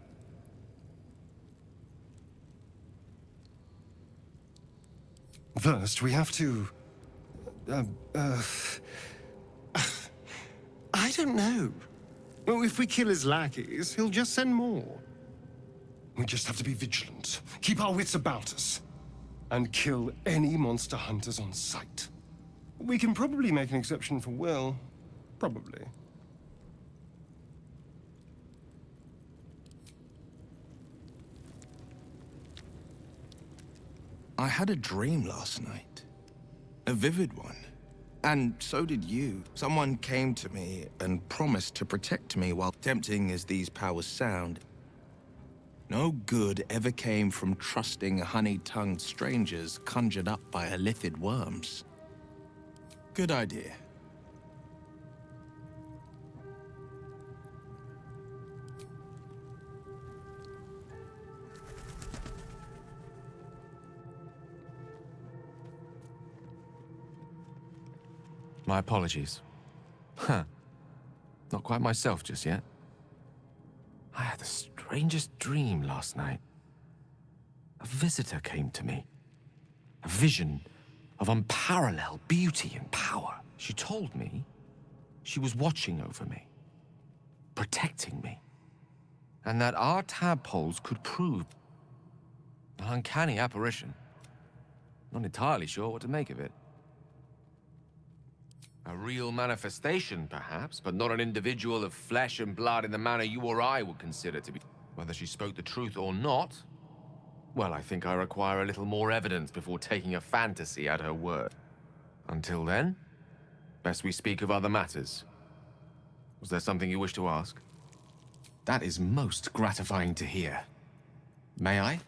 S3: First, we have to... I don't know. Well, if we kill his lackeys, he'll just send more. We just have to be vigilant, keep our wits about us, and kill any monster hunters on sight. We can probably make an exception for Will. Probably.
S20: I had a dream last night. A vivid one. And so did you. Someone came to me and promised to protect me, while tempting as these powers sound. No good ever came from trusting honey-tongued strangers conjured up by illithid worms. Good idea.
S13: My apologies. Huh. Not quite myself just yet. I had the strangest dream last night. A visitor came to me. A vision of unparalleled beauty and power. She told me she was watching over me, protecting me, and that our tadpoles could prove an uncanny apparition. Not entirely sure what to make of it. A real manifestation, perhaps, but not an individual of flesh and blood in the manner you or I would consider to be. Whether she spoke the truth or not, well, I think I require a little more evidence before taking a fantasy at her word. Until then, best we speak of other matters. Was there something you wish to ask? That is most gratifying to hear. May I?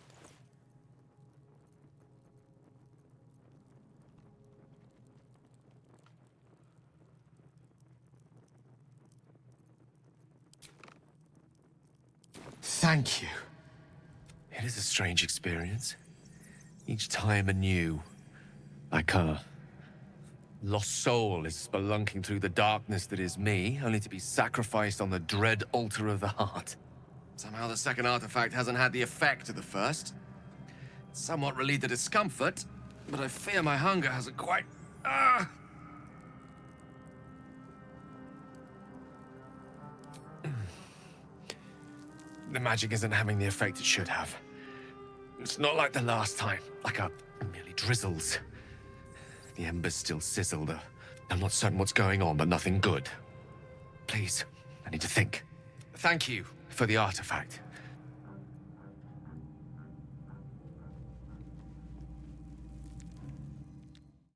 S13: Thank you. It is a strange experience. Each time anew. Like a lost soul is spelunking through the darkness that is me, only to be sacrificed on the dread altar of the heart. Somehow the second artifact hasn't had the effect of the first. It's somewhat relieved the discomfort, but I fear my hunger hasn't quite... The magic isn't having the effect it should have. It's not like the last time, like it merely drizzles. The embers still sizzle. I'm not certain what's going on, but nothing good. Please, I need to think. Thank you for the artifact.